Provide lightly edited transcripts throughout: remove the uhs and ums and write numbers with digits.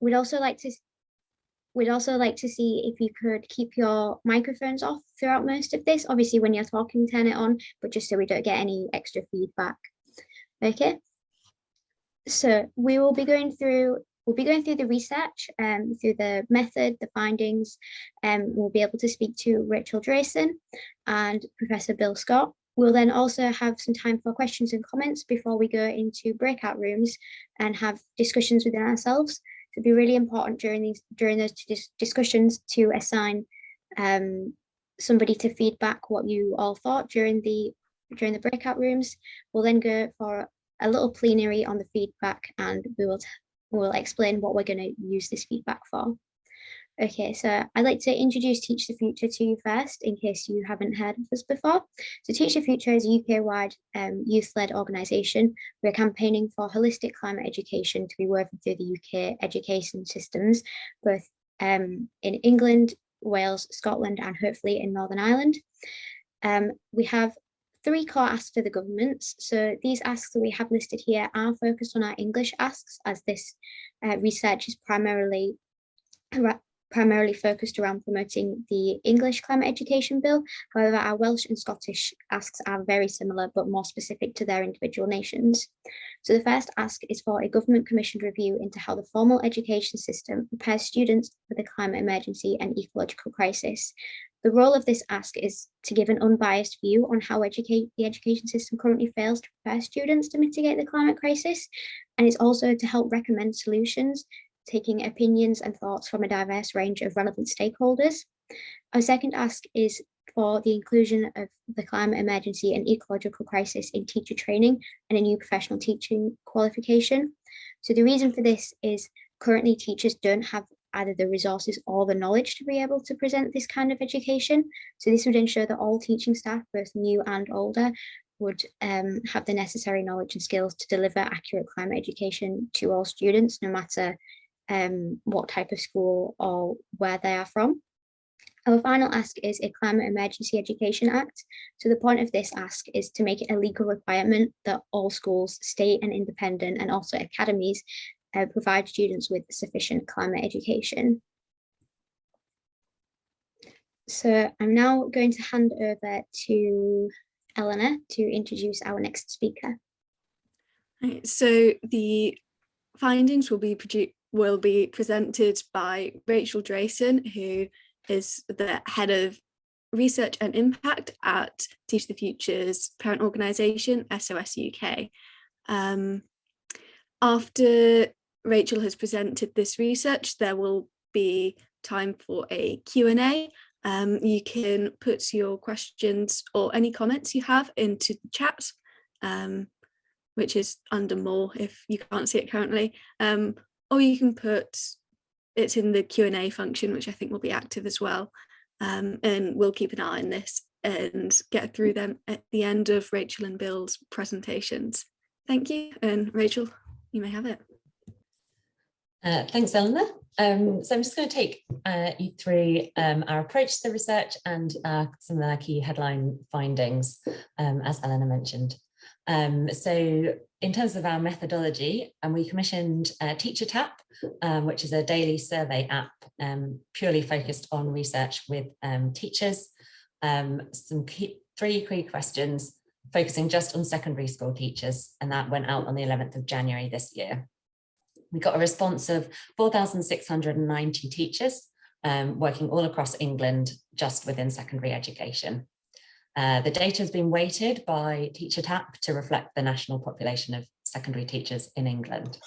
we'd also like to see if you could keep your microphones off throughout most of this. Obviously, when you're talking, turn it on, but just so we don't get any extra feedback. Okay. So we'll be going through the research, through the method, the findings, and we'll be able to speak to Rachel Drayson and Professor Bill Scott. We'll then also have some time for questions and comments before we go into breakout rooms and have discussions within ourselves. It'd be really important during those discussions to assign somebody to feedback what you all thought during the breakout rooms. We'll then go for a little plenary on the feedback, and we'll explain what we're going to use this feedback for. Okay, so I'd like to introduce Teach the Future to you first, in case you haven't heard of us before. So Teach the Future is a UK-wide youth-led organisation. We're campaigning for holistic climate education to be woven through the UK education systems, both in England, Wales, Scotland, and hopefully in Northern Ireland. We have 3 core asks for the governments. So these asks that we have listed here are focused on our English asks, as this research is primarily focused around promoting the English climate education bill. However, our Welsh and Scottish asks are very similar, but more specific to their individual nations. So the first ask is for a government commissioned review into how the formal education system prepares students for the climate emergency and ecological crisis. The role of this ask is to give an unbiased view on how the education system currently fails to prepare students to mitigate the climate crisis, and it's also to help recommend solutions, taking opinions and thoughts from a diverse range of relevant stakeholders. Our second ask is for the inclusion of the climate emergency and ecological crisis in teacher training and a new professional teaching qualification. So the reason for this is currently teachers don't have either the resources or the knowledge to be able to present this kind of education. So this would ensure that all teaching staff, both new and older, would have the necessary knowledge and skills to deliver accurate climate education to all students, no matter what type of school or where they are from. Our final ask is a Climate Emergency Education Act. So the point of this ask is to make it a legal requirement that all schools, state and independent, and also academies provide students with sufficient climate education. So I'm now going to hand over to Eleanor to introduce our next speaker. Right, so the findings will be presented by Rachel Drayson, who is the head of research and impact at Teach the Future's parent organisation, SOS UK. After Rachel has presented this research, there will be time for a Q&A. You can put your questions or any comments you have into the chat, which is under more if you can't see it currently, or you can put it in the Q&A function, which I think will be active as well, and we'll keep an eye on this and get through them at the end of Rachel and Bill's presentations. Thank you, and Rachel, you may have it. Thanks, Eleanor. So I'm just going to take you through our approach to the research and some of our key headline findings, as Eleanor mentioned. So in terms of our methodology, we commissioned Teacher Tap, which is a daily survey app purely focused on research with teachers. Three key questions focusing just on secondary school teachers, and that went out on the 11th of January this year. We got a response of 4,690 teachers working all across England just within secondary education. The data has been weighted by Teacher Tap to reflect the national population of secondary teachers in England.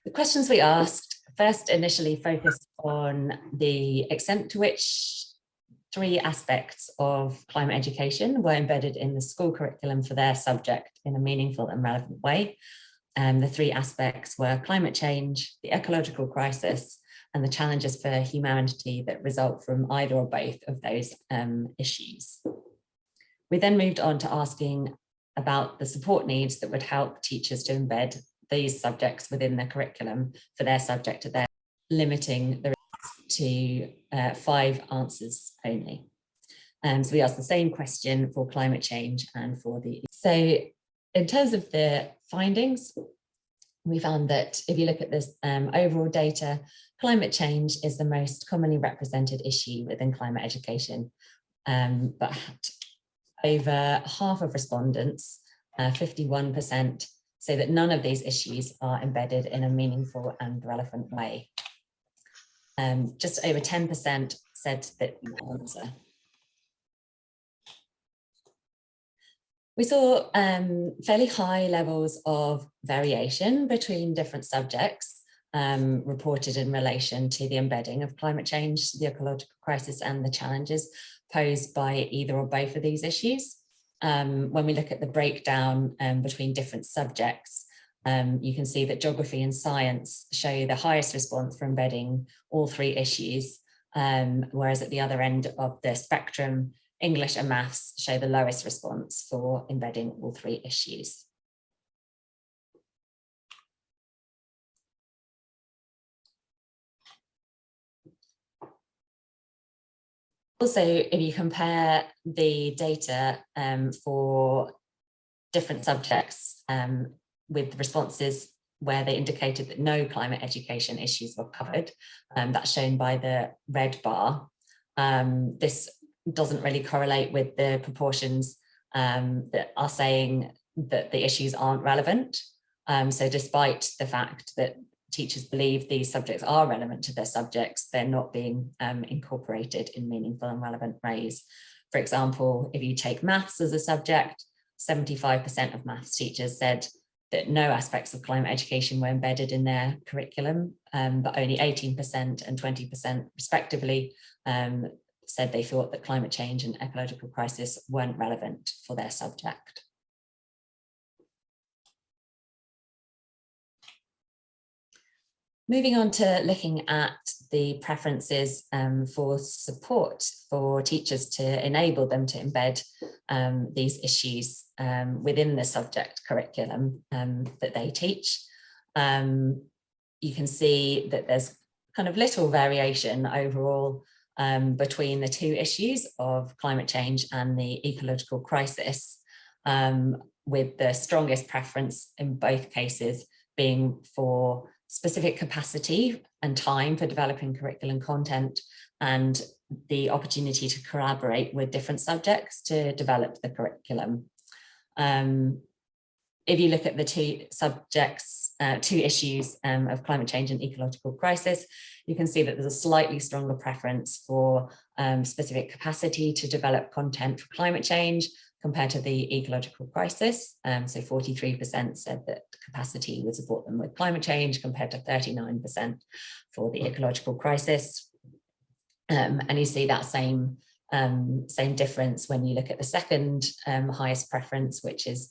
The questions we asked first initially focused on the extent to which 3 aspects of climate education were embedded in the school curriculum for their subject in a meaningful and relevant way. The 3 aspects were climate change, the ecological crisis, and the challenges for humanity that result from either or both of those issues. We then moved on to asking about the support needs that would help teachers to embed these subjects within the curriculum for their subject, to their limiting the to 5 answers only. So we asked the same question for climate change and for the... So in terms of the findings, we found that if you look at this overall data, climate change is the most commonly represented issue within climate education. But over half of respondents, 51%, say that none of these issues are embedded in a meaningful and relevant way. Just over 10% said that the answer. We saw fairly high levels of variation between different subjects reported in relation to the embedding of climate change, the ecological crisis, and the challenges posed by either or both of these issues. When we look at the breakdown between different subjects, you can see that geography and science show the highest response for embedding all three issues, whereas at the other end of the spectrum, English and maths show the lowest response for embedding all three issues. Also, if you compare the data for different subjects with responses where they indicated that no climate education issues were covered, that's shown by the red bar. This doesn't really correlate with the proportions that are saying that the issues aren't relevant. So despite the fact that teachers believe these subjects are relevant to their subjects, they're not being incorporated in meaningful and relevant ways. For example, if you take maths as a subject, 75% of maths teachers said that no aspects of climate education were embedded in their curriculum, but only 18% and 20% respectively said they thought that climate change and ecological crisis weren't relevant for their subject. Moving on to looking at the preferences for support for teachers to enable them to embed these issues within the subject curriculum that they teach. You can see that there's kind of little variation overall between the two issues of climate change and the ecological crisis, with the strongest preference in both cases being for specific capacity and time for developing curriculum content and the opportunity to collaborate with different subjects to develop the curriculum. If you look at the two subjects, two issues of climate change and ecological crisis, you can see that there's a slightly stronger preference for specific capacity to develop content for climate change compared to the ecological crisis. So 43% said that capacity would support them with climate change compared to 39% for the ecological crisis. And you see that same difference when you look at the second highest preference, which is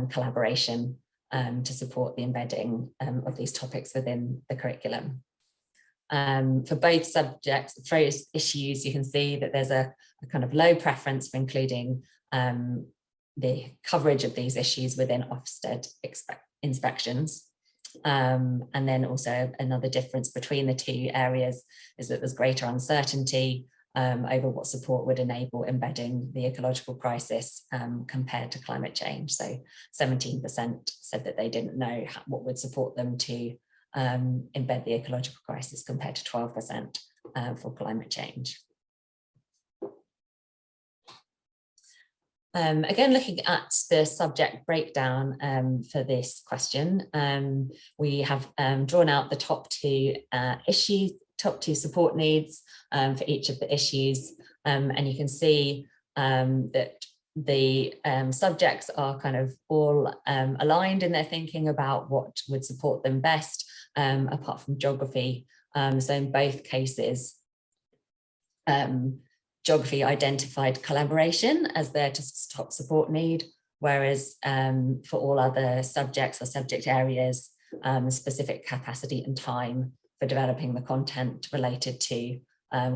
collaboration to support the embedding of these topics within the curriculum. For both subjects, for issues, you can see that there's a kind of low preference for including the coverage of these issues within ofsted inspections. And then also another difference between the two areas is that there's greater uncertainty over what support would enable embedding the ecological crisis compared to climate change. So 17% said that they didn't know what would support them to embed the ecological crisis compared to 12% for climate change. Again, looking at the subject breakdown for this question, we have drawn out the top two issues, top two support needs for each of the issues. And you can see that the subjects are kind of all aligned in their thinking about what would support them best, apart from geography. So in both cases, geography identified collaboration as their top support need, whereas for all other subjects or subject areas, specific capacity and time for developing the content related to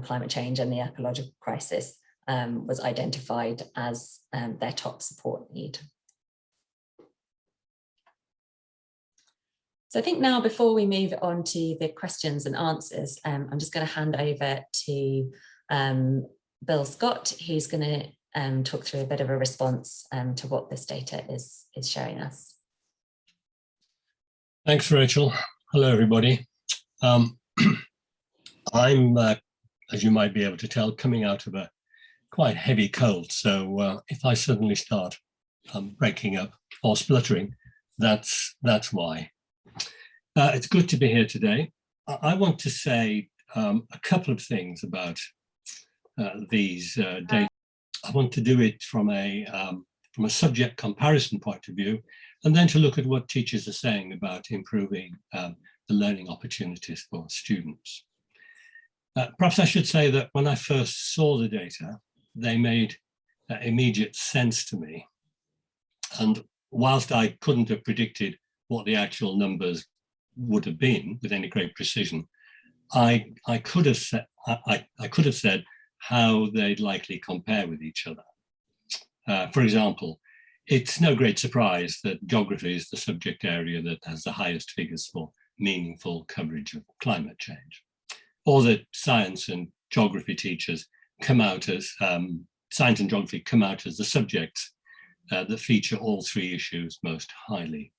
climate change and the ecological crisis was identified as their top support need. So I think now, before we move on to the questions and answers, I'm just going to hand over to Bill Scott, who's going to talk through a bit of a response to what this data is showing us. Thanks, Rachel. Hello, everybody. I'm, as you might be able to tell, coming out of a quite heavy cold. So if I suddenly start breaking up or spluttering, that's why. It's good to be here today. I want to say a couple of things about these data. I want to do it from a subject comparison point of view, and then to look at what teachers are saying about improving the learning opportunities for students. Perhaps I should say that when I first saw the data, they made immediate sense to me. And whilst I couldn't have predicted what the actual numbers would have been with any great precision, I could have said how they'd likely compare with each other. For example, it's no great surprise that geography is the subject area that has the highest figures for meaningful coverage of climate change, or that science and geography teachers come out as science and geography come out as the subjects that feature all three issues most highly,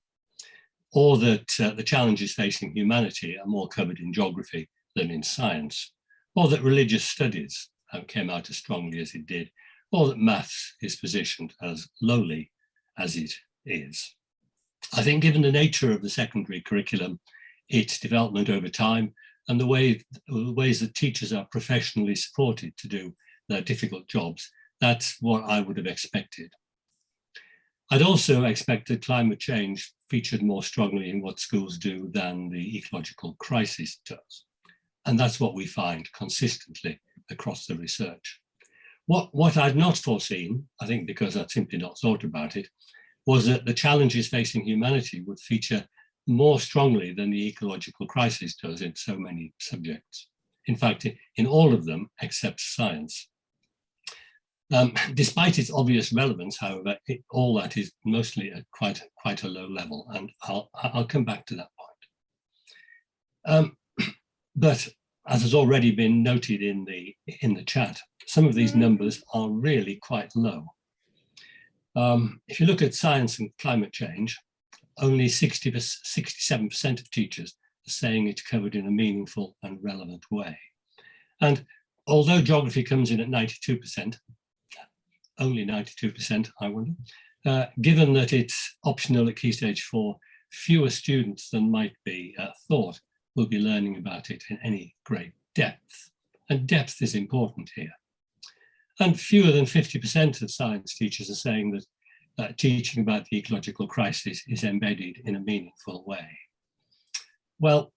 or that the challenges facing humanity are more covered in geography than in science, or that religious studies came out as strongly as it did, or that maths is positioned as lowly as it is. I think given the nature of the secondary curriculum, its development over time, and the ways that teachers are professionally supported to do their difficult jobs, that's what I would have expected. I'd also expected climate change featured more strongly in what schools do than the ecological crisis does. And that's what we find consistently across the research. What I'd not foreseen, I think because I'd simply not thought about it, was that the challenges facing humanity would feature more strongly than the ecological crisis does in so many subjects. In fact, in all of them except science. Despite its obvious relevance, however, all that is mostly at quite a low level, and I'll come back to that point. But as has already been noted in the chat, some of these numbers are really quite low. If you look at science and climate change, only 67% of teachers are saying it's covered in a meaningful and relevant way. And although geography comes in at 92%, only 92%, I wonder, given that it's optional at Key Stage 4, fewer students than might be thought will be learning about it in any great depth. And depth is important here. And fewer than 50% of science teachers are saying that teaching about the ecological crisis is embedded in a meaningful way. Well,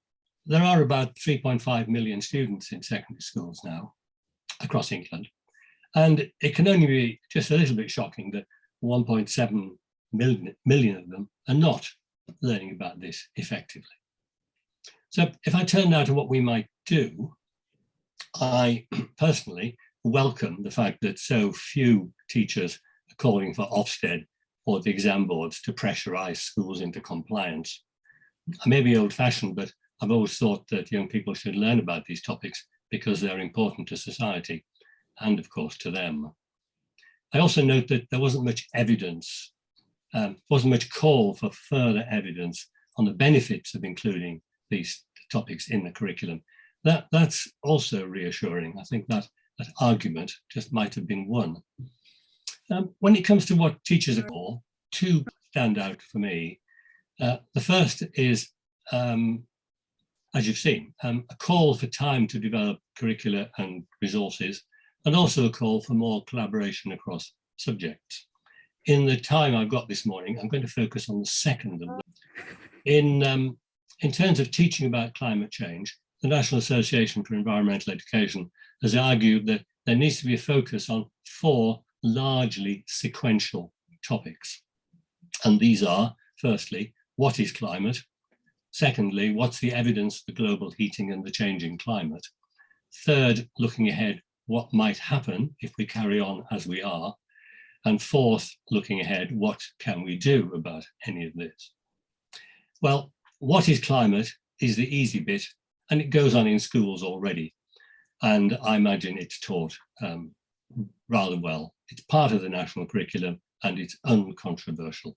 there are about 3.5 million students in secondary schools now across England. And it can only be just a little bit shocking that 1.7 million of them are not learning about this effectively. So if I turn now to what we might do, I personally welcome the fact that so few teachers are calling for ofsted or the exam boards to pressurize schools into compliance. I may be old-fashioned, but I've always thought that young people should learn about these topics because they're important to society and, of course, to them. I also note that there wasn't much evidence, wasn't much call for further evidence on the benefits of including these topics in the curriculum. That's also reassuring. I think that argument just might have been won. When it comes to what teachers are for, two stand out for me. The first is, as you've seen, a call for time to develop curricula and resources, and also a call for more collaboration across subjects. In the time I've got this morning, I'm going to focus on the second of them. In terms of teaching about climate change, the National Association for Environmental Education has argued that there needs to be a focus on 4 largely sequential topics. And these are, firstly, what is climate? Secondly, what's the evidence for global heating and the changing climate? Third, looking ahead, what might happen if we carry on as we are? And fourth, looking ahead, what can we do about any of this? Well, what is climate is the easy bit, and it goes on in schools already. And I imagine it's taught rather well. It's part of the national curriculum and it's uncontroversial.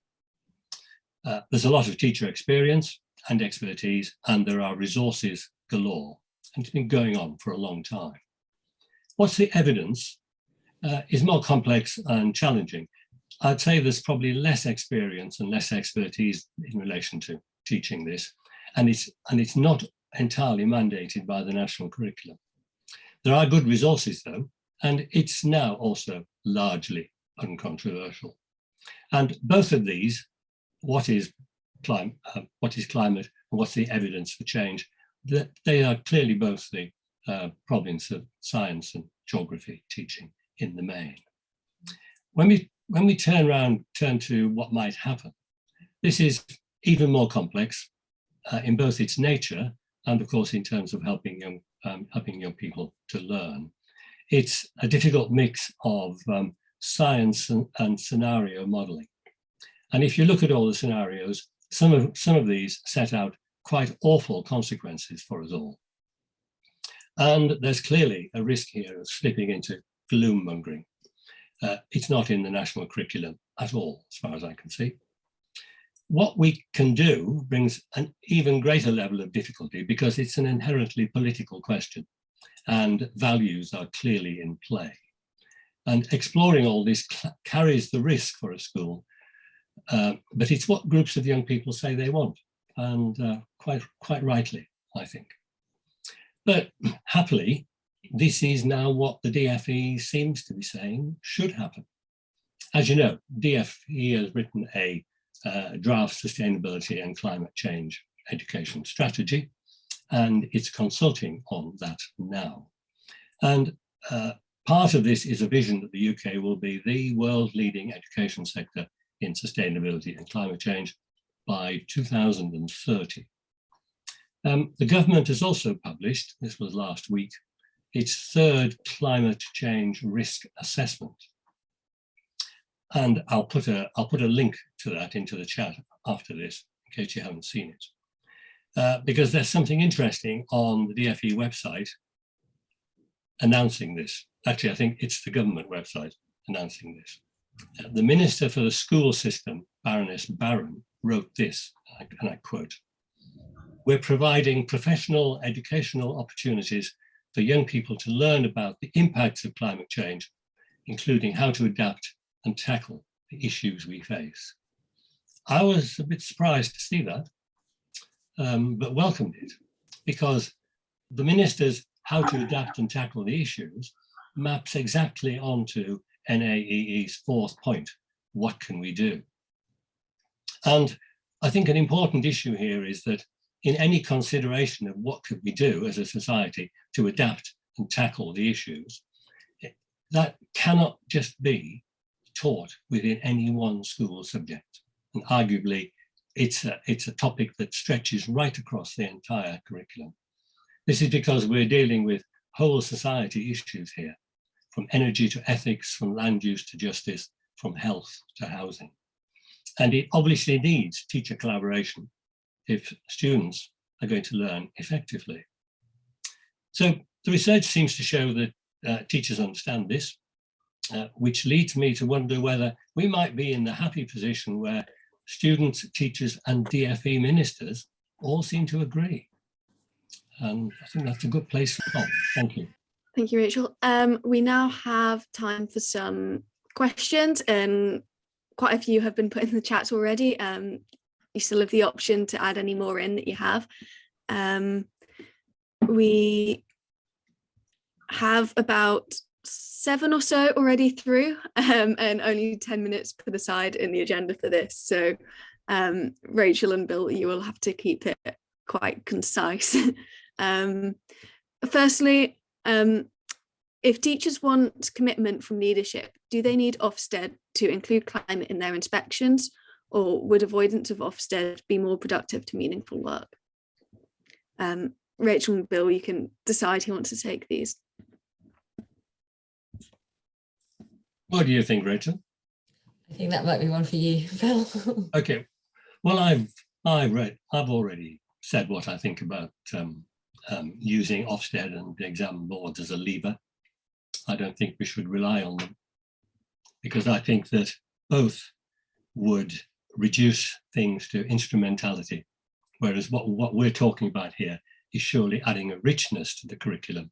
There's a lot of teacher experience, and expertise, and there are resources galore. And it's been going on for a long time. What's the evidence is more complex and challenging. I'd say there's probably less experience and less expertise in relation to teaching this, and it's not entirely mandated by the national curriculum. There are good resources though, and it's now also largely uncontroversial. And both of these, what is climate and what's the evidence for change, that they are clearly both the province of science and geography teaching in the main. When we turn to what might happen, this is even more complex in both its nature and of course in terms of helping young people to learn. It's a difficult mix of science and scenario modeling. And if you look at all the scenarios, some of these set out quite awful consequences for us all. And there's clearly a risk here of slipping into gloom mongering. It's not in the national curriculum at all, as far as I can see. What we can do brings an even greater level of difficulty because it's an inherently political question and values are clearly in play. And exploring all this carries the risk for a school, but it's what groups of young people say they want, and quite rightly, I think. But happily, this is now what the DFE seems to be saying should happen. As you know, DFE has written a draft sustainability and climate change education strategy, and it's consulting on that now. And part of this is a vision that the UK will be the world leading education sector in sustainability and climate change by 2030. The government has also published, this was last week, its third climate change risk assessment. And I'll put a link to that into the chat after this, in case you haven't seen it. Because there's something interesting on the DFE website announcing this. Actually, I think it's the government website announcing this. The Minister for the School System, Baroness Barron, wrote this, and I quote, "We're providing professional educational opportunities for young people to learn about the impacts of climate change, including how to adapt and tackle the issues we face." I was a bit surprised to see that, but welcomed it, because the Minister's how to adapt and tackle the issues maps exactly onto NAEE's fourth point, what can we do? And I think an important issue here is that in any consideration of what could we do as a society to adapt and tackle the issues, that cannot just be taught within any one school subject. And arguably, it's a topic that stretches right across the entire curriculum. This is because we're dealing with whole society issues here, from energy to ethics, from land use to justice, from health to housing. And it obviously needs teacher collaboration if students are going to learn effectively. So the research seems to show that teachers understand this, which leads me to wonder whether we might be in the happy position where students, teachers and DFE ministers all seem to agree. And I think that's a good place to stop. Thank you. Thank you, Rachel. We now have time for some questions, and quite a few have been put in the chat already. You still have the option to add any more in that you have. We have about 7 or so already through, and only 10 minutes put aside in the agenda for this. So Rachel and Bill, you will have to keep it quite concise. Firstly, if teachers want commitment from leadership, do they need Ofsted to include climate in their inspections, or would avoidance of Ofsted be more productive to meaningful work? Rachel and Bill, you can decide who wants to take these. What do you think, Rachel? I think that might be one for you, Bill. Okay. Well, I've already said what I think about using Ofsted and the exam boards as a lever. I don't think we should rely on them, because I think that both would reduce things to instrumentality Whereas what we're talking about here is surely adding a richness to the curriculum,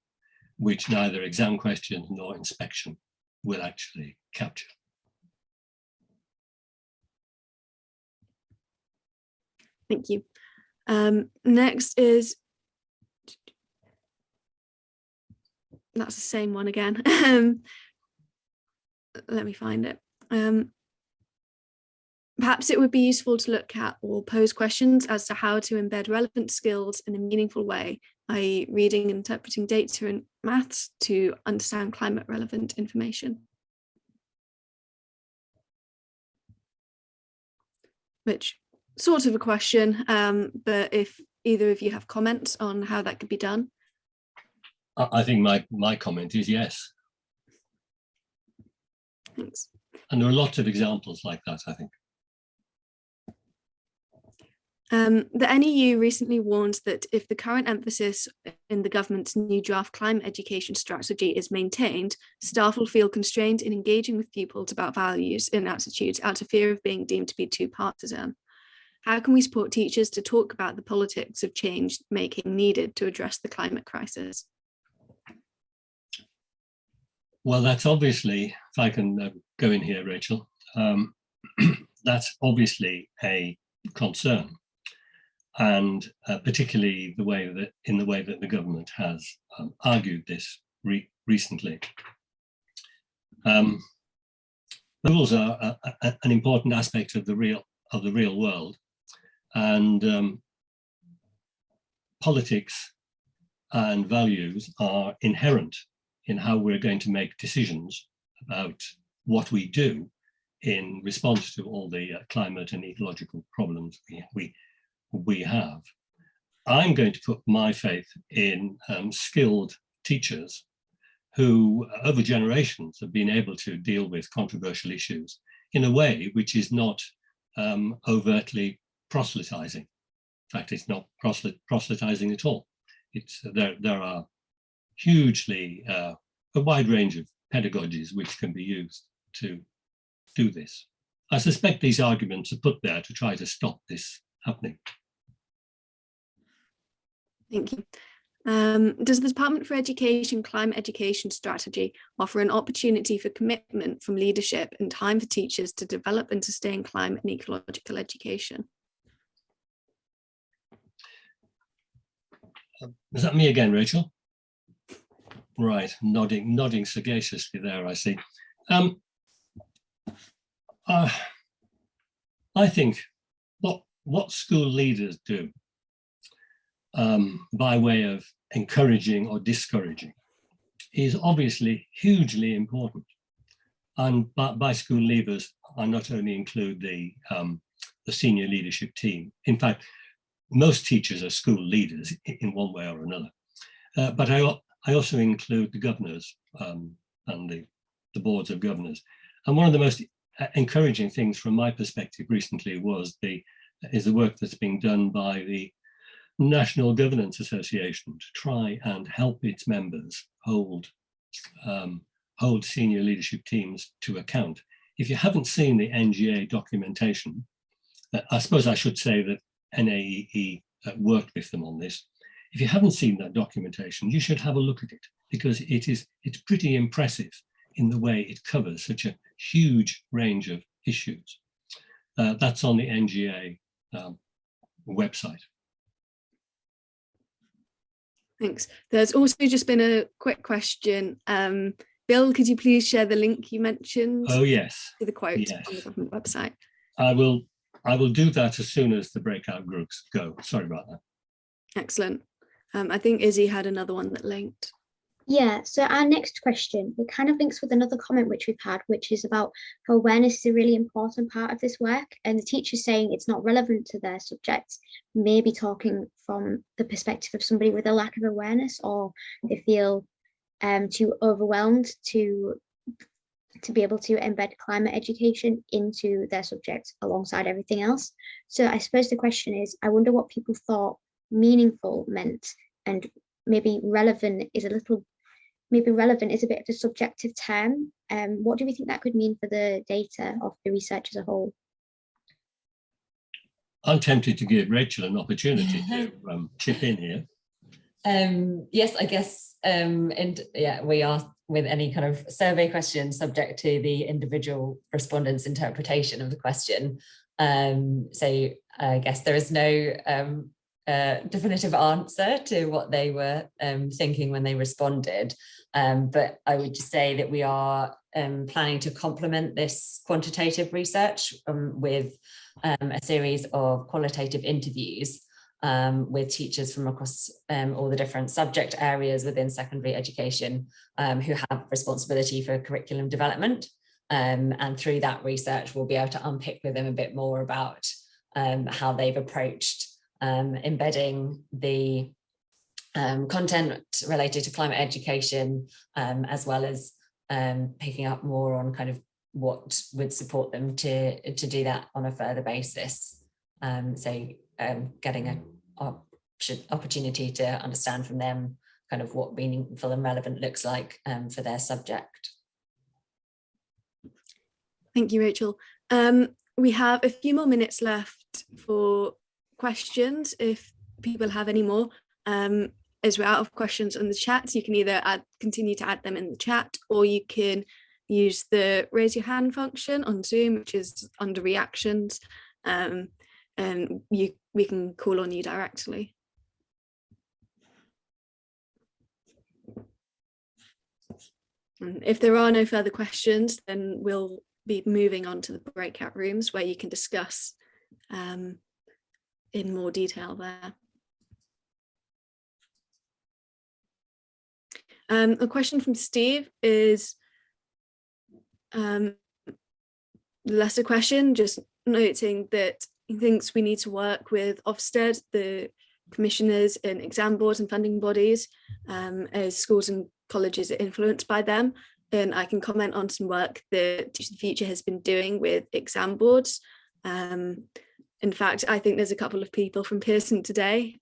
which neither exam questions nor inspection will actually capture. Thank you. Next is, that's the same one again. Let me find it. Perhaps it would be useful to look at or pose questions as to how to embed relevant skills in a meaningful way, i.e. reading and interpreting data and maths to understand climate relevant information. Which sort of a question, but if either of you have comments on how that could be done. I think my comment is yes. Thanks. And there are lots of examples like that, I think. The NEU recently warned that if the current emphasis in the government's new draft climate education strategy is maintained, staff will feel constrained in engaging with pupils about values and attitudes out of fear of being deemed to be too partisan. How can we support teachers to talk about the politics of change making needed to address the climate crisis? Well, that's obviously, if I can go in here, Rachel, that's obviously a concern. And particularly in the way that the government has argued this recently. Rules are an important aspect of the real world, and politics and values are inherent in how we're going to make decisions about what we do in response to all the climate and ecological problems we have. I'm going to put my faith in skilled teachers who over generations have been able to deal with controversial issues in a way which is not overtly proselytizing. In fact, it's not proselytizing at all. It's there are hugely a wide range of pedagogies which can be used to do this. I suspect these arguments are put there to try to stop this happening. Thank you. Does the Department for Education Climate Education Strategy offer an opportunity for commitment from leadership and time for teachers to develop and sustain climate and ecological education? Is that me again, Rachel? Right, nodding sagaciously there, I see. I think what school leaders do by way of encouraging or discouraging is obviously hugely important. And by school leaders, I not only include the senior leadership team. In fact, most teachers are school leaders in one way or another. But I also include the governors and the boards of governors. And one of the most encouraging things from my perspective recently is the work that's being done by the National Governance Association to try and help its members hold senior leadership teams to account. If you haven't seen the NGA documentation, I suppose I should say that NAEE worked with them on this. If you haven't seen that documentation, you should have a look at it, because it's pretty impressive in the way it covers such a huge range of issues. That's on the NGA website. Thanks. There's also just been a quick question. Bill, could you please share the link you mentioned? Oh, yes. To the quote yes. on the government website. I will do that as soon as the breakout groups go. Sorry about that. Excellent. I think Izzy had another one that linked. Yeah, so our next question, it kind of links with another comment which we've had, which is about how awareness is a really important part of this work, and the teacher saying it's not relevant to their subjects, maybe talking from the perspective of somebody with a lack of awareness, or they feel too overwhelmed to be able to embed climate education into their subject alongside everything else. So I suppose the question is, I wonder what people thought meaningful meant, and maybe relevant is a bit of a subjective term. What do we think that could mean for the data of the research as a whole? I'm tempted to give Rachel an opportunity to chip in here. Yes, I guess, and yeah, we are with any kind of survey question subject to the individual respondent's interpretation of the question. So I guess there is no definitive answer to what they were thinking when they responded. But I would just say that we are planning to complement this quantitative research with a series of qualitative interviews with teachers from across all the different subject areas within secondary education who have responsibility for curriculum development. And through that research, we'll be able to unpick with them a bit more about how they've approached embedding the content related to climate education, as well as picking up more on kind of what would support them to do that on a further basis. So getting an opportunity to understand from them kind of what meaningful and relevant looks like for their subject. Thank you, Rachel. We have a few more minutes left for questions if people have any more. As we're out of questions on the chat, you can either continue to add them in the chat, or you can use the raise your hand function on Zoom, which is under reactions, and we can call on you directly. And if there are no further questions, then we'll be moving on to the breakout rooms where you can discuss in more detail there. A question from Steve is less a question, just noting that he thinks we need to work with Ofsted, the commissioners and exam boards and funding bodies, as schools and colleges are influenced by them. And I can comment on some work that Teach the Future has been doing with exam boards. In fact, I think there's a couple of people from Pearson today,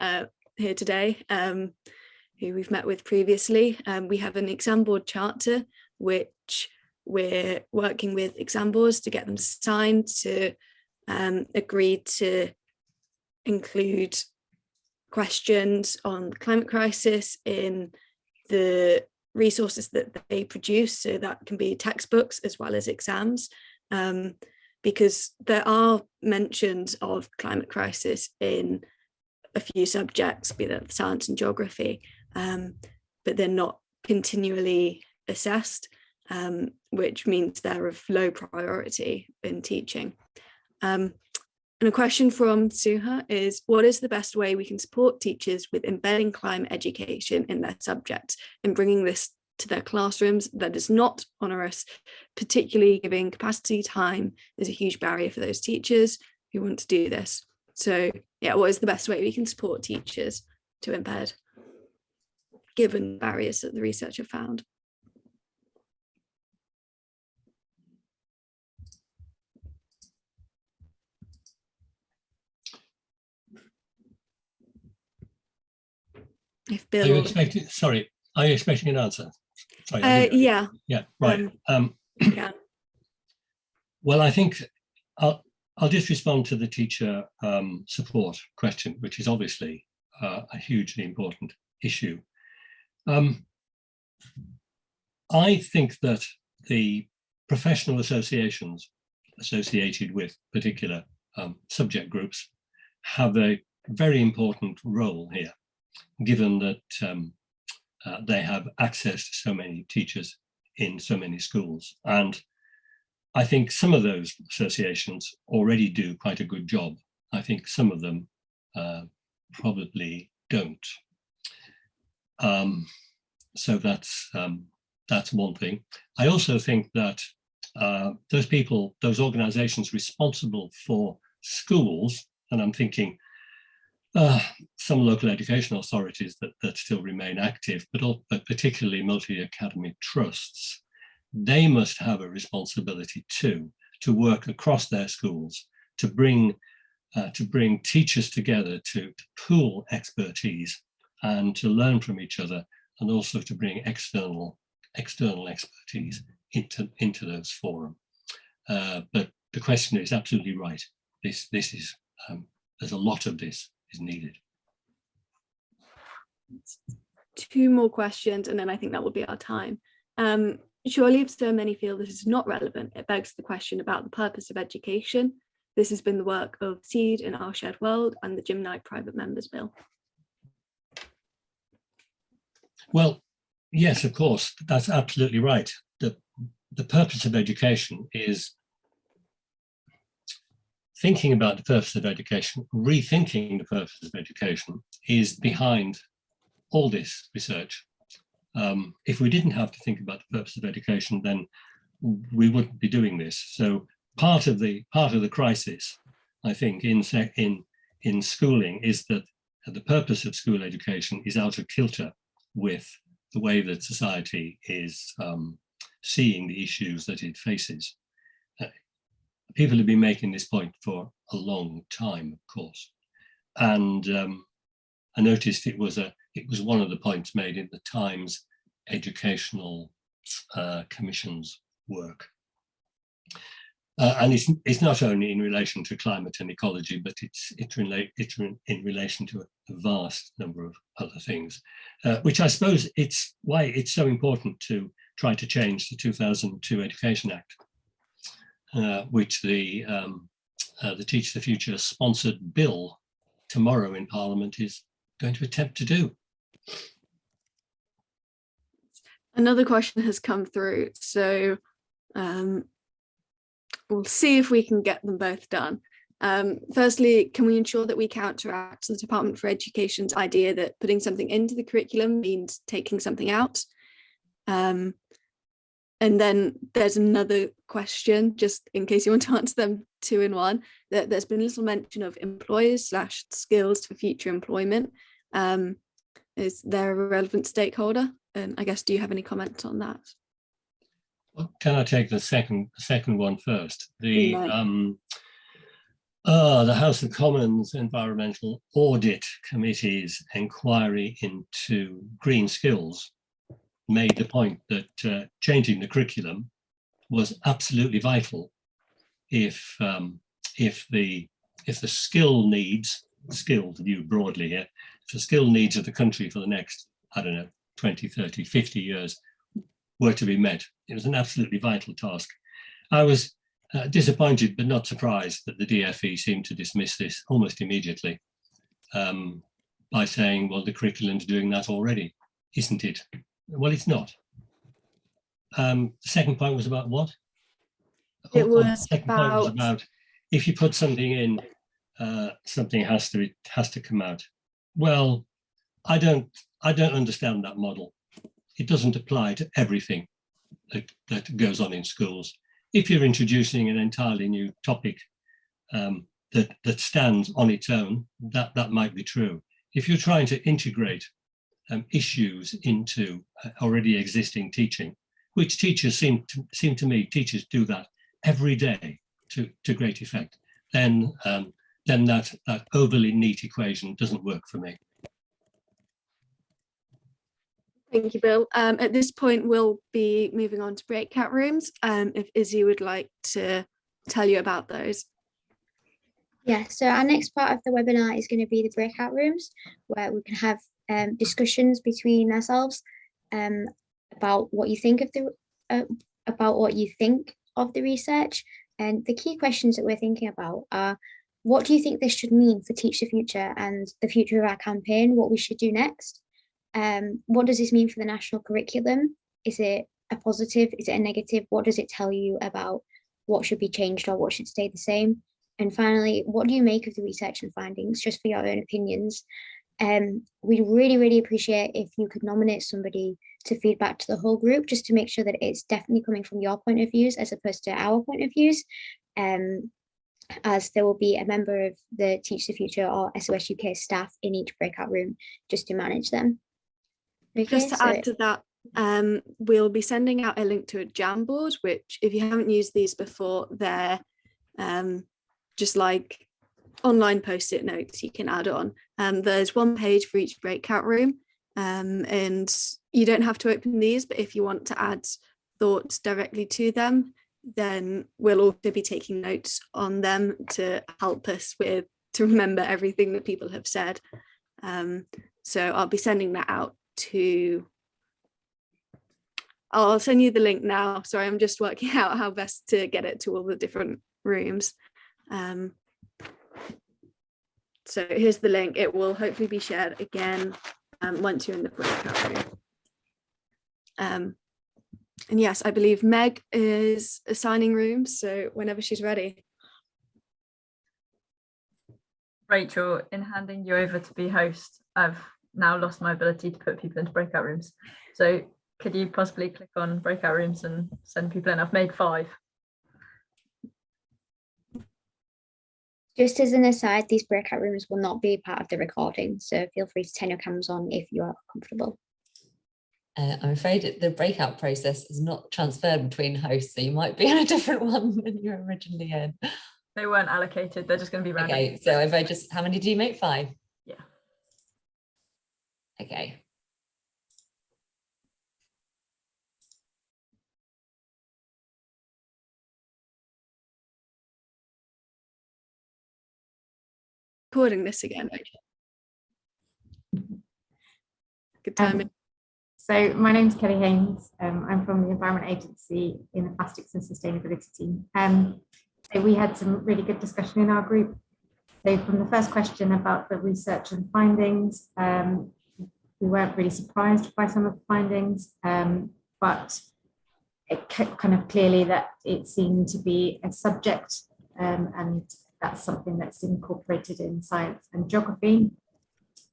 here today, who we've met with previously. We have an exam board charter, which we're working with exam boards to get them signed to agree to include questions on the climate crisis in the resources that they produce. So that can be textbooks as well as exams, because there are mentions of climate crisis in a few subjects, be that science and geography, but they're not continually assessed, which means they're of low priority in teaching. And a question from Suha is, what is the best way we can support teachers with embedding climate education in their subjects and bringing this to their classrooms that is not onerous, particularly giving capacity time is a huge barrier for those teachers who want to do this. So yeah, what is the best way we can support teachers to embed, given barriers that the research have found? If Bill, are you expecting? Sorry, are you expecting an answer? Sorry, yeah. Yeah, right. Yeah. Well, I think I'll just respond to the teacher support question, which is obviously a hugely important issue. I think that the professional associations associated with particular subject groups have a very important role here, given that they have access to so many teachers in so many schools. And I think some of those associations already do quite a good job. I think some of them probably don't. So that's one thing. I also think that those people, those organizations responsible for schools, and I'm thinking some local education authorities that still remain active, but particularly multi-academy trusts, they must have a responsibility too, to work across their schools, to bring teachers together, to pool expertise and to learn from each other, and also to bring external expertise into those forums. But the question is absolutely right. This is there's a lot of this is needed. 2 more questions, and then I think that will be our time. Surely if so many feel this is not relevant, it begs the question about the purpose of education. This has been the work of SEED in Our Shared World and the Jim Knight Private Members Bill. Well, yes, of course, that's absolutely right. The purpose of education is thinking about the purpose of education, rethinking the purpose of education is behind all this research. If we didn't have to think about the purpose of education, then we wouldn't be doing this. So part of the crisis, I think, in schooling is that the purpose of school education is out of kilter with the way that society is seeing the issues that it faces. People have been making this point for a long time, of course, and I noticed it was one of the points made in the Times Educational Commission's work. And it's not only in relation to climate and ecology, but it's in relation to a vast number of other things, which I suppose it's why it's so important to try to change the 2002 Education Act, which the Teach the Future sponsored bill tomorrow in Parliament is going to attempt to do. Another question has come through, so we'll see if we can get them both done. Firstly, can we ensure that we counteract the Department for Education's idea that putting something into the curriculum means taking something out? And then there's another question, just in case you want to answer them 2 in 1, that there's been little mention of employers/skills for future employment. Is there a relevant stakeholder? And I guess, do you have any comments on that? Well, can I take the second one first? The House of Commons Environmental Audit Committee's inquiry into green skills made the point that changing the curriculum was absolutely vital if the skill needs, skills viewed broadly here, if the skill needs of the country for the next, I don't know, 20, 30, 50 years were to be met. It was an absolutely vital task. I was disappointed but not surprised that the DFE seemed to dismiss this almost immediately by saying, well, the curriculum's doing that already, isn't it? Well, it's not. The second point was about what? It was the second point was about if you put something in, something has to come out. Well, I don't understand that model. It doesn't apply to everything that goes on in schools. If you're introducing an entirely new topic that stands on its own, that might be true. If you're trying to integrate issues into already existing teaching, which teachers seem to me, teachers do that every day to great effect, then that overly neat equation doesn't work for me. Thank you, Bill. At this point, we'll be moving on to breakout rooms. If Izzy would like to tell you about those. Yeah, so our next part of the webinar is going to be the breakout rooms, where we can have discussions between ourselves about what you think of the research. And the key questions that we're thinking about are, what do you think this should mean for Teach the Future and the future of our campaign, what we should do next? What does this mean for the national curriculum? Is it a positive? Is it a negative? What does it tell you about what should be changed or what should stay the same? And finally, what do you make of the research and findings, just for your own opinions? We'd really, really appreciate if you could nominate somebody to feed back to the whole group, just to make sure that it's definitely coming from your point of views as opposed to our point of views. As there will be a member of the Teach the Future or SOS UK staff in each breakout room just to manage them. Okay, just to add to that, we'll be sending out a link to a Jamboard, which if you haven't used these before, they're just like online post-it notes you can add on. There's one page for each breakout room, and you don't have to open these, but if you want to add thoughts directly to them, then we'll also be taking notes on them to help us with to remember everything that people have said. So I'll be sending that out to, I'll send you the link now. Sorry, I'm just working out how best to get it to all the different rooms. So here's the link. It will hopefully be shared again once you're in the breakout room. And yes, I believe Meg is assigning rooms, so whenever she's ready. Rachel, in handing you over to be host, I've now lost my ability to put people into breakout rooms. So could you possibly click on breakout rooms and send people in? I've made 5. Just as an aside, these breakout rooms will not be part of the recording, so feel free to turn your cameras on if you are comfortable. I'm afraid the breakout process is not transferred between hosts, so you might be in a different one than you were originally in. They weren't allocated, they're just going to be random. Okay, so if I just, how many do you make? 5? Yeah. Okay. Recording this again. Good timing. So my name's Kelly Haynes. I'm from the Environment Agency in the Plastics and Sustainability team. So we had some really good discussion in our group. So from the first question about the research and findings, we weren't really surprised by some of the findings, but it kind of clearly that it seemed to be a subject, and that's something that's incorporated in science and geography.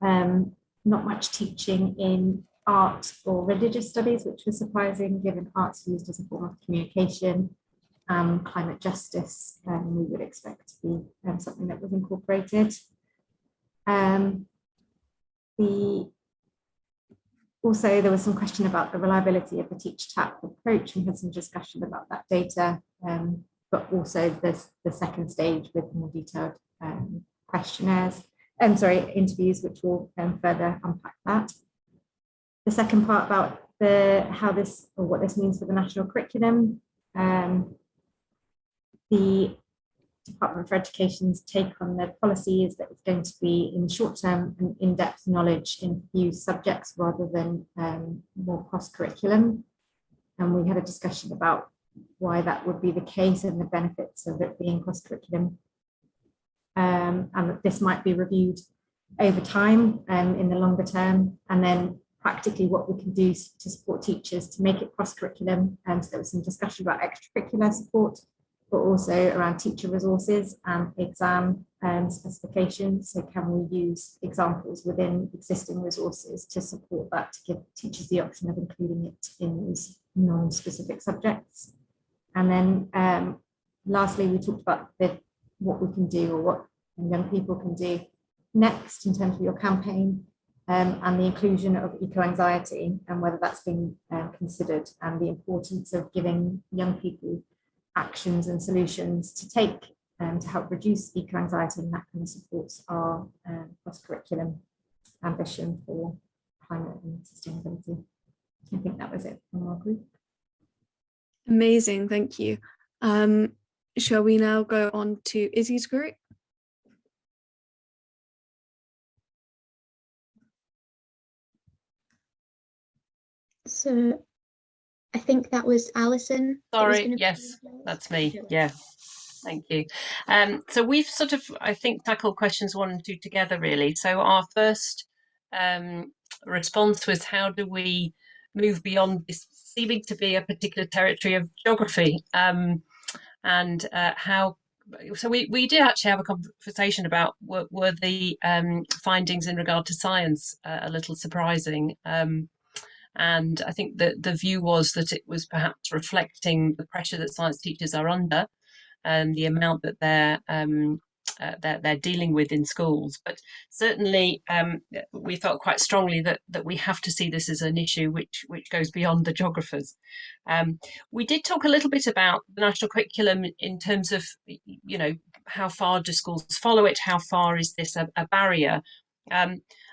Not much teaching in art or religious studies, which was surprising given art's used as a form of communication. Climate justice, we would expect to be something that was incorporated. Also, there was some question about the reliability of the teach tap approach. We had some discussion about that data, but also the second stage with more detailed questionnaires. Interviews, which will further unpack that. The second part about what this means for the national curriculum. The Department for Education's take on the policy is that it's going to be in short term and in-depth knowledge in few subjects rather than more cross-curriculum. And we had a discussion about why that would be the case and the benefits of it being cross-curriculum. And that this might be reviewed over time in the longer term, and then practically what we can do to support teachers to make it cross-curriculum. So there was some discussion about extracurricular support, but also around teacher resources and exam specifications. So can we use examples within existing resources to support that, to give teachers the option of including it in these non-specific subjects? And then lastly, we talked about what we can do, or what young people can do next in terms of your campaign, and the inclusion of eco-anxiety and whether that's been considered, and the importance of giving young people actions and solutions to take to help reduce eco-anxiety, and that kind of supports our cross-curriculum ambition for climate and sustainability. I think that was it from our group. Amazing, thank you. Shall we now go on to Izzy's group? So I think that was Alison. Sorry, yes, that's me. Yeah, thank you. So we've sort of, I think, tackled questions 1 and 2 together, really. So our first response was, how do we move beyond this seeming to be a particular territory of geography, and how? So we did actually have a conversation about were the findings in regard to science a little surprising. And I think that the view was that it was perhaps reflecting the pressure that science teachers are under, and the amount that they're dealing with in schools. But certainly we felt quite strongly that we have to see this as an issue which goes beyond the geographers. We did talk a little bit about the national curriculum in terms of, you know, how far do schools follow it? How far is this a barrier?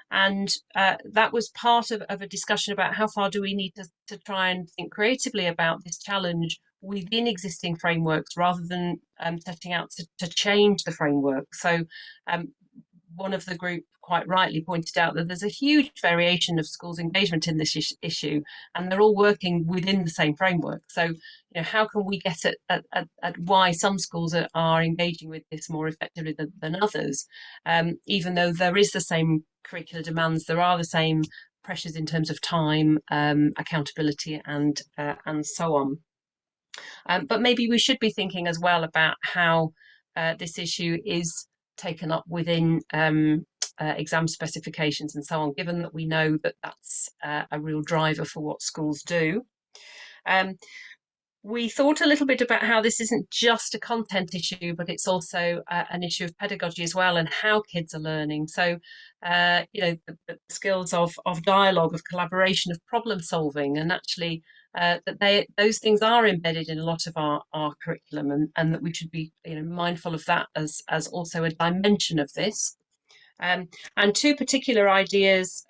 And that was part of a discussion about how far do we need to try and think creatively about this challenge within existing frameworks rather than setting out to change the framework. So one of the group quite rightly pointed out that there's a huge variation of schools' engagement in this issue, and they're all working within the same framework. So, you know, how can we get at why some schools are engaging with this more effectively than others, even though there is the same curricular demands, there are the same pressures in terms of time, accountability, and so on. But maybe we should be thinking as well about how this issue is taken up within exam specifications and so on, given that we know that that's a real driver for what schools do. We thought a little bit about how this isn't just a content issue, but it's also an issue of pedagogy as well, and how kids are learning. So, you know, the skills of dialogue, of collaboration, of problem solving, and actually that those things are embedded in a lot of our curriculum, and that we should be, you know, mindful of that as also a dimension of this. And two particular ideas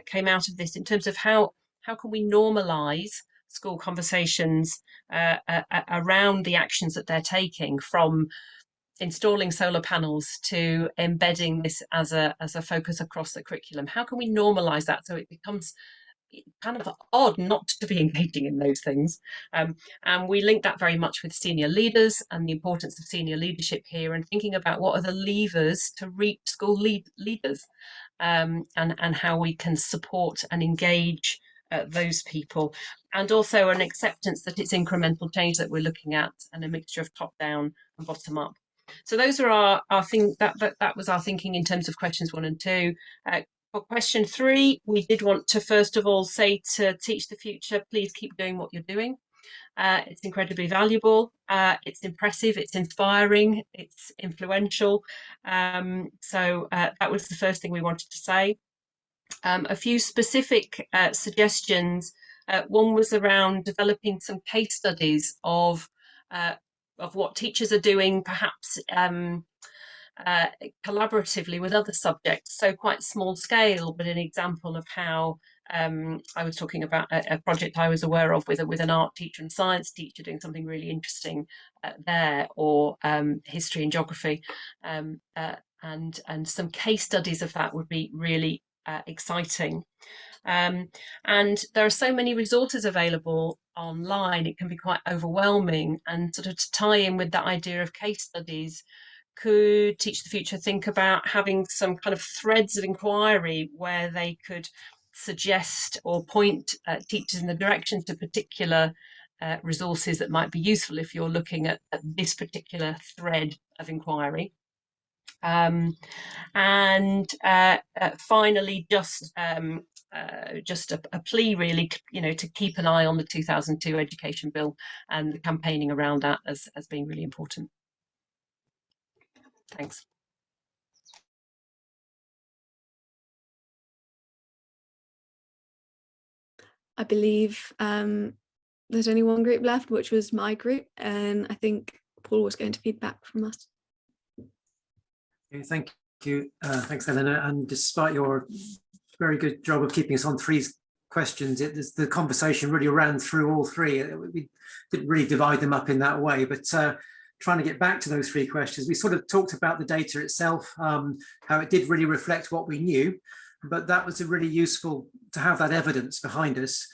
came out of this in terms of how can we normalise school conversations around the actions that they're taking, from installing solar panels to embedding this as a focus across the curriculum. How can we normalise that so it becomes kind of odd not to be engaging in those things? And we link that very much with senior leaders and the importance of senior leadership here, and thinking about what are the levers to reach school leaders, and how we can support and engage those people, and also an acceptance that it's incremental change that we're looking at, and a mixture of top down and bottom up. So those are our thing. That was our thinking in terms of questions 1 and 2. For question 3, we did want to first of all say to Teach the Future, please keep doing what you're doing. It's incredibly valuable, it's impressive, it's inspiring, it's influential. So that was the first thing we wanted to say. A few specific suggestions. One was around developing some case studies of what teachers are doing, perhaps collaboratively with other subjects, so quite small scale, but an example of how I was talking about a project I was aware of with an art teacher and science teacher doing something really interesting there, or history and geography, and some case studies of that would be really exciting. And there are so many resources available online, it can be quite overwhelming, and sort of to tie in with that idea of case studies, could Teach the Future think about having some kind of threads of inquiry where they could suggest or point teachers in the direction to particular resources that might be useful if you're looking at this particular thread of inquiry. And finally, just a plea really, you know, to keep an eye on the 2002 Education Bill and the campaigning around that as being really important. Thanks. I believe there's only one group left, which was my group, and I think Paul was going to feedback from us. Okay, thank you. Thanks, Eleanor. And despite your very good job of keeping us on 3 questions, the conversation really ran through all 3. We didn't really divide them up in that way, but trying to get back to those 3 questions, we sort of talked about the data itself, how it did really reflect what we knew, but that was really useful to have that evidence behind us.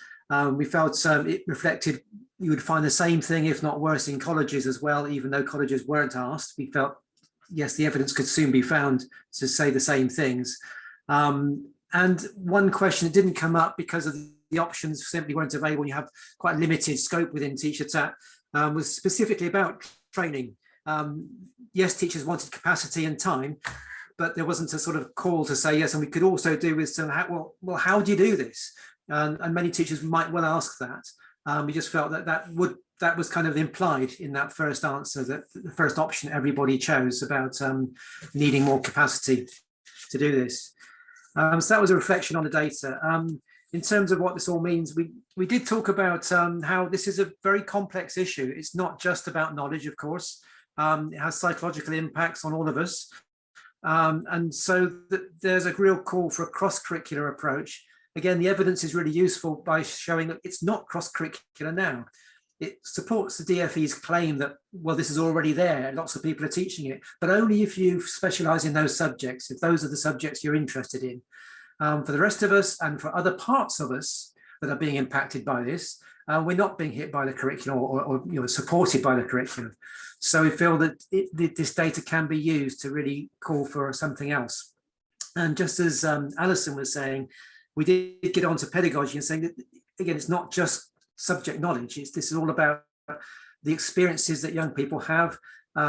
We felt it reflected, you would find the same thing, if not worse, in colleges as well, even though colleges weren't asked. We felt, yes, the evidence could soon be found to say the same things. And one question that didn't come up because of the options simply weren't available, when you have quite limited scope within TeacherTapp, was specifically about training. Yes, teachers wanted capacity and time, but there wasn't a sort of call to say yes, and we could also do with some, well, how do you do this? And many teachers might well ask that. We just felt that was kind of implied in that first answer, that the first option everybody chose about needing more capacity to do this. So that was a reflection on the data. In terms of what this all means, we did talk about how this is a very complex issue. It's not just about knowledge, of course. It has psychological impacts on all of us. And so there's a real call for a cross-curricular approach. Again, the evidence is really useful by showing that it's not cross-curricular now. it supports the DfE's claim that, well, this is already there, lots of people are teaching it, but only if you specialise in those subjects, if those are the subjects you're interested in. For the rest of us and for other parts of us that are being impacted by this, we're not being hit by the curriculum or supported by the curriculum. So we feel that this data can be used to really call for something else. And just as Alison was saying, we did get onto pedagogy and saying that, again, it's not just subject knowledge. This is all about the experiences that young people have,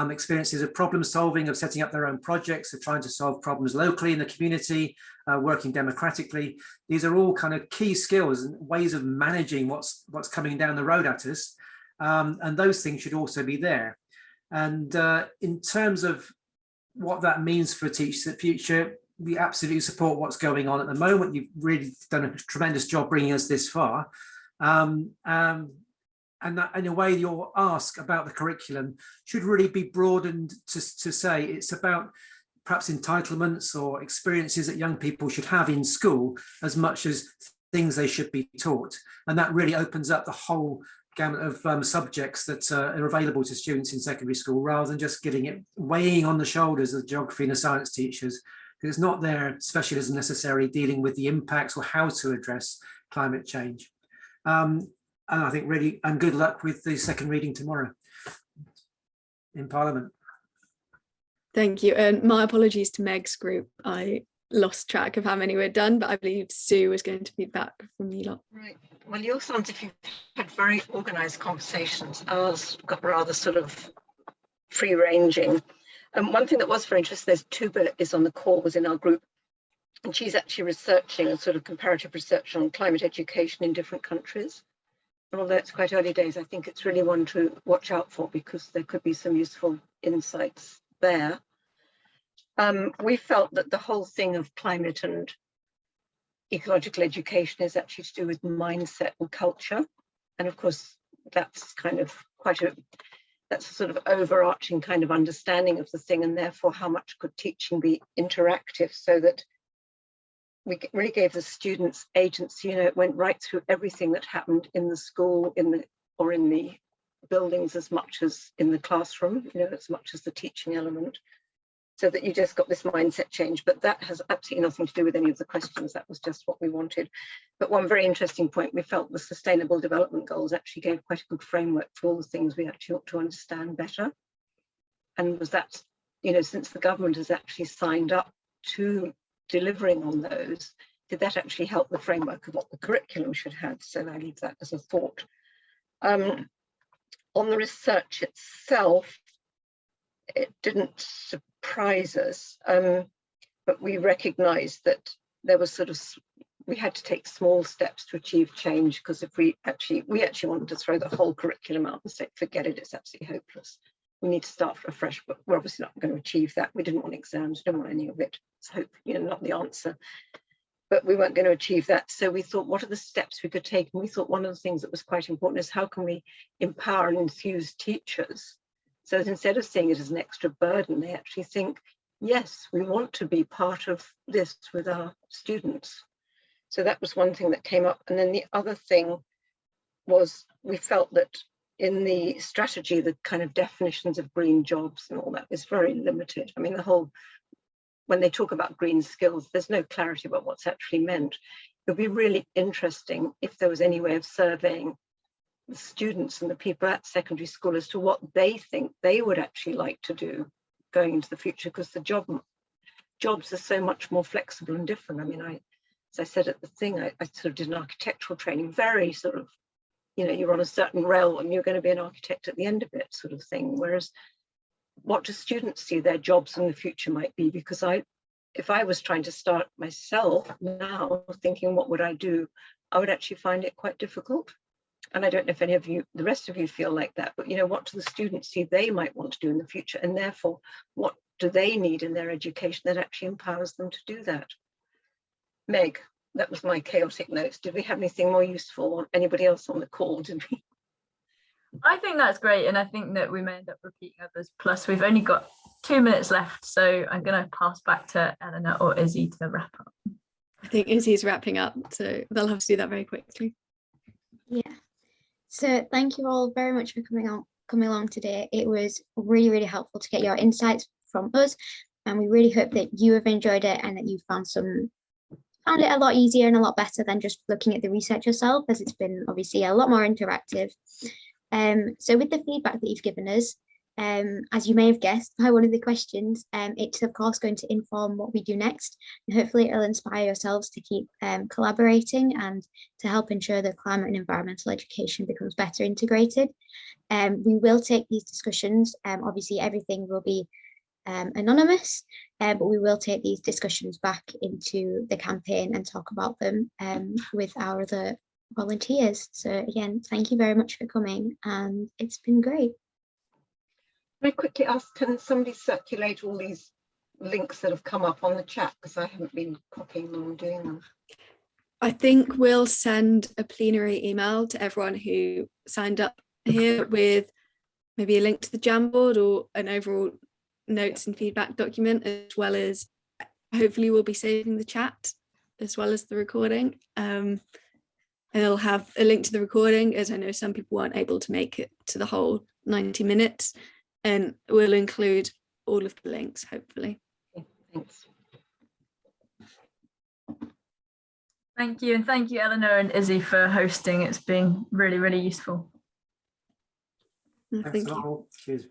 experiences of problem solving, of setting up their own projects, of trying to solve problems locally in the community, working democratically. These are all kind of key skills and ways of managing what's coming down the road at us. And those things should also be there. And in terms of what that means for Teach the Future, we absolutely support what's going on at the moment. You've really done a tremendous job bringing us this far. And that, in a way, your ask about the curriculum should really be broadened to say it's about perhaps entitlements or experiences that young people should have in school as much as things they should be taught. And that really opens up the whole gamut of subjects that are available to students in secondary school, rather than just getting it weighing on the shoulders of the geography and the science teachers, because it's not their specialism necessarily dealing with the impacts or how to address climate change. And I think really, and good luck with the second reading tomorrow in Parliament. Thank you. And my apologies to Meg's group. I lost track of how many we'd done, but I believe Sue was going to be back from you lot. Right. Well, you all sound as if you've had very organised conversations. Ours got rather sort of free-ranging. And one thing that was very interesting, there's Tuba is on the call, was in our group, and she's actually researching a sort of comparative research on climate education in different countries. And although it's quite early days, I think it's really one to watch out for, because there could be some useful insights there. We felt that the whole thing of climate and ecological education is actually to do with mindset and culture. And of course, that's kind of that's a sort of overarching kind of understanding of the thing, and therefore how much could teaching be interactive, so that we really gave the students agency. You know, it went right through everything that happened in the school, in the buildings, as much as in the classroom, you know, as much as the teaching element, so that you just got this mindset change. But that has absolutely nothing to do with any of the questions. That was just what we wanted. But one very interesting point, we felt the Sustainable Development Goals actually gave quite a good framework for all the things we actually ought to understand better. And was that, you know, since the government has actually signed up to delivering on those, did that actually help the framework of what the curriculum should have? So I leave that as a thought. On the research itself, it didn't surprise us, but we recognized that there was we had to take small steps to achieve change, because if we actually wanted to throw the whole curriculum out and say, forget it, it's absolutely hopeless. We need to start afresh, but we're obviously not going to achieve that. We didn't want exams, didn't want any of it. It's hope, you know, not the answer. But we weren't going to achieve that. So we thought, what are the steps we could take? And we thought one of the things that was quite important is how can we empower and enthuse teachers, so that instead of seeing it as an extra burden, they actually think, yes, we want to be part of this with our students. So that was one thing that came up. And then the other thing was, we felt that in the strategy, the kind of definitions of green jobs and all that is very limited. I mean, when they talk about green skills, there's no clarity about what's actually meant. It would be really interesting if there was any way of surveying the students and the people at secondary school as to what they think they would actually like to do going into the future, because the jobs are so much more flexible and different. I mean, as I said at the thing, I sort of did an architectural training, very sort of, you know, you're on a certain rail and you're going to be an architect at the end of it, sort of thing. Whereas what do students see their jobs in the future might be? Because if I was trying to start myself now thinking, what would I do? I would actually find it quite difficult. And I don't know if any of you, the rest of you, feel like that, but, you know, what do the students see they might want to do in the future? And therefore, what do they need in their education that actually empowers them to do that? Meg, that was my chaotic notes. Did we have anything more useful, or anybody else on the call? Did we? I think that's great. And I think that we may end up repeating others. Plus, we've only got 2 minutes left. So I'm going to pass back to Eleanor or Izzy to wrap up. I think Izzy's wrapping up, so they'll have to do that very quickly. Yeah. So thank you all very much for coming along today. It was really, really helpful to get your insights from us, and we really hope that you have enjoyed it and that you found it a lot easier and a lot better than just looking at the research yourself, as it's been obviously a lot more interactive. So with the feedback that you've given us, as you may have guessed by one of the questions, it's of course going to inform what we do next, and hopefully it'll inspire yourselves to keep collaborating and to help ensure that climate and environmental education becomes better integrated. We will take these discussions, obviously everything will be anonymous, but we will take these discussions back into the campaign and talk about them with our other volunteers. So again, thank you very much for coming, and it's been great. Can I quickly ask, can somebody circulate all these links that have come up on the chat, because I haven't been copying them and doing them? I think we'll send a plenary email to everyone who signed up here with maybe a link to the Jamboard or an overall notes and feedback document, as well as hopefully we'll be saving the chat as well as the recording. And it'll have a link to the recording, as I know some people weren't able to make it to the whole 90 minutes, and we'll include all of the links, hopefully. Thanks. Thank you, and thank you, Eleanor and Izzy, for hosting. It's been really, really useful. Thank you. Cheers.